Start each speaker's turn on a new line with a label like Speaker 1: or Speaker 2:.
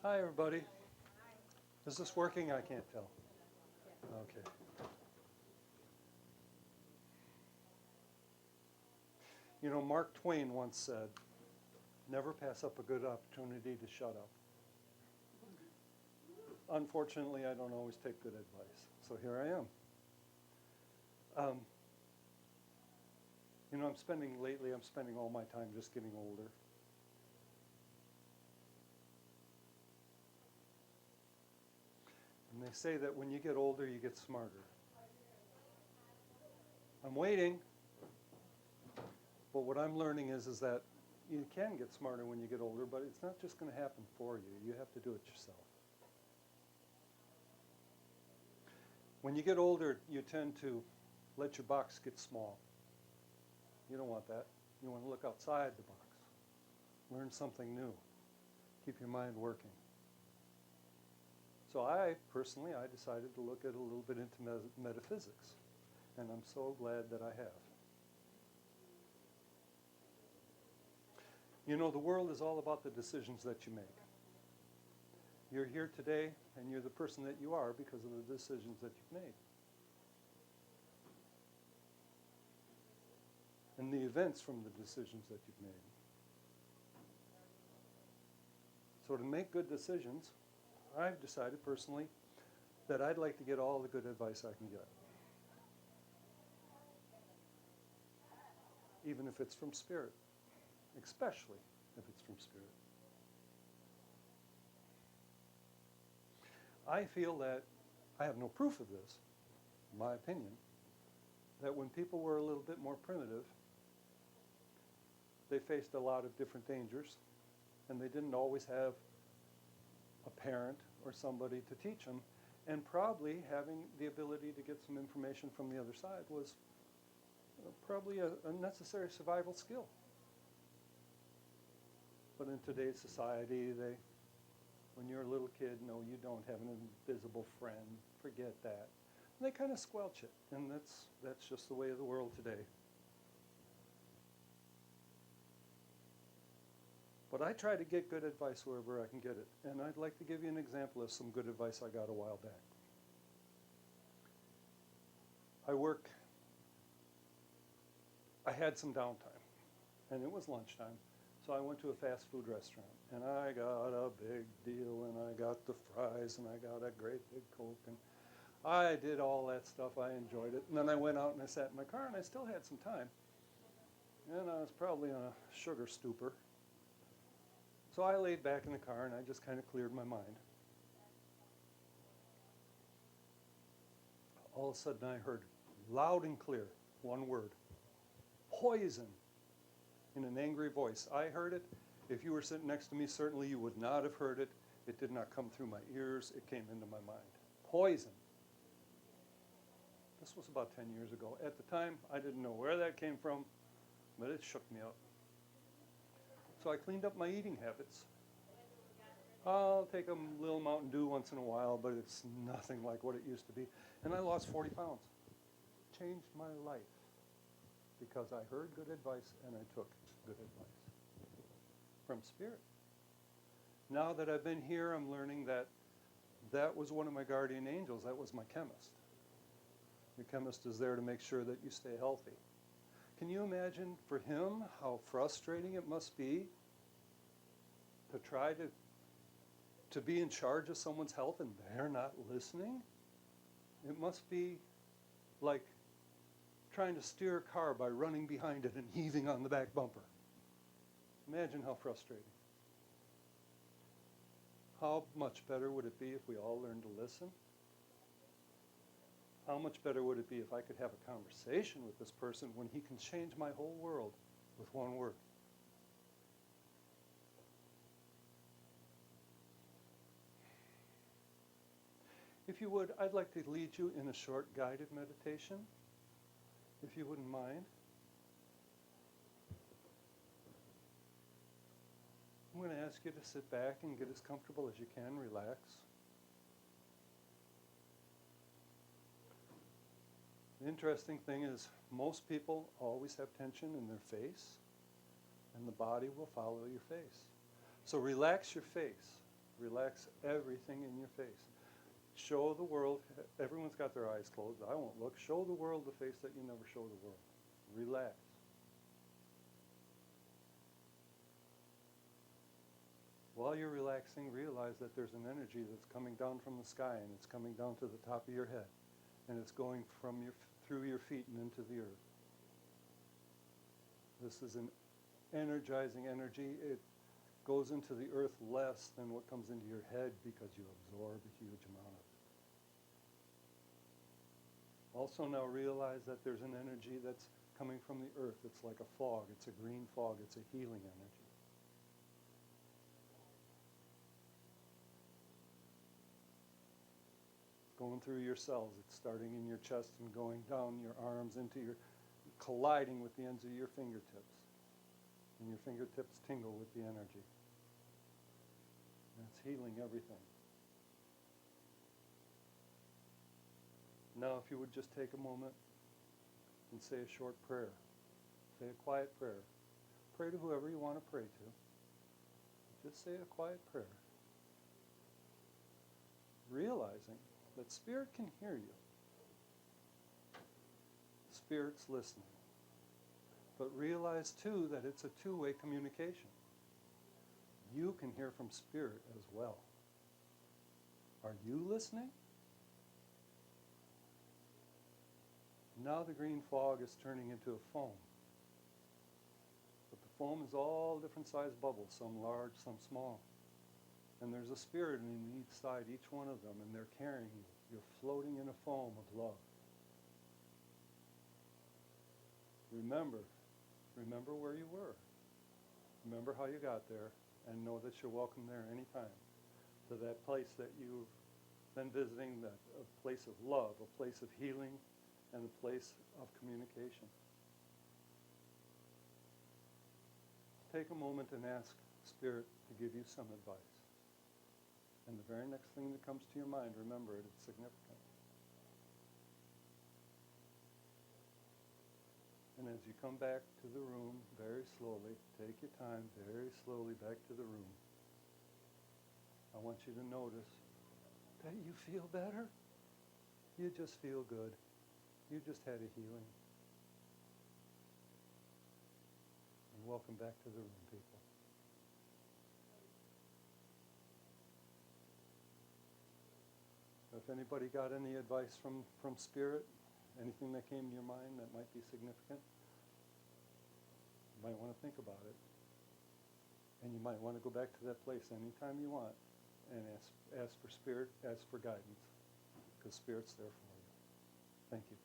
Speaker 1: Hi, everybody. Is this working? I can't tell. Okay. You know, Mark Twain once said, never pass up a good opportunity to shut up. Unfortunately, I don't always take good advice, so here I am. You know, lately I'm spending all my time just getting older. And they say that when you get older, you get smarter. I'm waiting, but what I'm learning is that you can get smarter when you get older, but it's not just going to happen for you. You have to do it yourself. When you get older, you tend to let your box get small. You don't want that. You want to look outside the box. Learn something new. Keep your mind working. So I decided to look at a little bit into metaphysics. And I'm so glad that I have. You know, the world is all about the decisions that you make. You're here today, and you're the person that you are because of the decisions that you've made. And the events from the decisions that you've made. So to make good decisions, I've decided personally that I'd like to get all the good advice I can get. Even if it's from Spirit. Especially if it's from Spirit. I feel that, I have no proof of this, in my opinion, that when people were a little bit more primitive, they faced a lot of different dangers, and they didn't always have a parent or somebody to teach them, and probably having the ability to get some information from the other side was probably a necessary survival skill. But in today's society, when you're a little kid, no, you don't have an invisible friend, forget that. And they kind of squelch it, and that's just the way of the world today. But I try to get good advice wherever I can get it, and I'd like to give you an example of some good advice I got a while back. I had some downtime, and it was lunchtime. So I went to a fast food restaurant, and I got a big deal, and I got the fries, and I got a great big Coke, and I did all that stuff. I enjoyed it. And then I went out and I sat in my car, and I still had some time. And I was probably on a sugar stupor. So I laid back in the car, and I just kind of cleared my mind. All of a sudden, I heard loud and clear one word: poison. In an angry voice. I heard it. If you were sitting next to me, certainly you would not have heard it. It did not come through my ears. It came into my mind. Poison. This was about 10 years ago. At the time, I didn't know where that came from, but it shook me up. So I cleaned up my eating habits. I'll take a little Mountain Dew once in a while, but it's nothing like what it used to be. And I lost 40 pounds. Changed my life. Because I heard good advice and I took good advice from Spirit. Now that I've been here, I'm learning that was one of my guardian angels. That was my chemist. Your chemist is there to make sure that you stay healthy. Can you imagine for him how frustrating it must be to try to be in charge of someone's health and they're not listening? It must be like trying to steer a car by running behind it and heaving on the back bumper. Imagine how frustrating. How much better would it be if we all learned to listen? How much better would it be if I could have a conversation with this person when he can change my whole world with one word? If you would, I'd like to lead you in a short guided meditation. If you wouldn't mind. I'm going to ask you to sit back and get as comfortable as you can, relax. The interesting thing is most people always have tension in their face, and the body will follow your face. So relax your face, Relax everything in your face. Show the world, everyone's got their eyes closed. I won't look. Show the world the face that you never show the world. Relax. While you're relaxing, realize that there's an energy that's coming down from the sky, and it's coming down to the top of your head, and it's going through your feet and into the earth. This is an energizing energy. It goes into the earth less than what comes into your head because you absorb a huge amount of it. Also now realize that there's an energy that's coming from the earth. It's like a fog. It's a green fog. It's a healing energy. Going through your cells. It's starting in your chest and going down your arms into your, colliding with the ends of your fingertips. And your fingertips tingle with the energy. And it's healing everything. Now if you would just take a moment and say a short prayer. Say a quiet prayer. Pray to whoever you want to pray to. Just say a quiet prayer. Realizing that Spirit can hear you. Spirit's listening. But realize too that it's a two-way communication. You can hear from Spirit as well. Are you listening? Now the green fog is turning into a foam. But the foam is all different sized bubbles, some large, some small. And there's a spirit in each side, each one of them, and they're carrying you. You're floating in a foam of love. Remember where you were. Remember how you got there, and know that you're welcome there anytime. To that place that you've been visiting, that a place of love, a place of healing, and a place of communication. Take a moment and ask Spirit to give you some advice. And the very next thing that comes to your mind, remember it, it's significant. And as you come back to the room very slowly, take your time very slowly back to the room. I want you to notice that you feel better. You just feel good. You just had a healing. And welcome back to the room, people. If anybody got any advice from Spirit, anything that came to your mind that might be significant, you might want to think about it. And you might want to go back to that place anytime you want and ask for Spirit, ask for guidance, because Spirit's there for you. Thank you.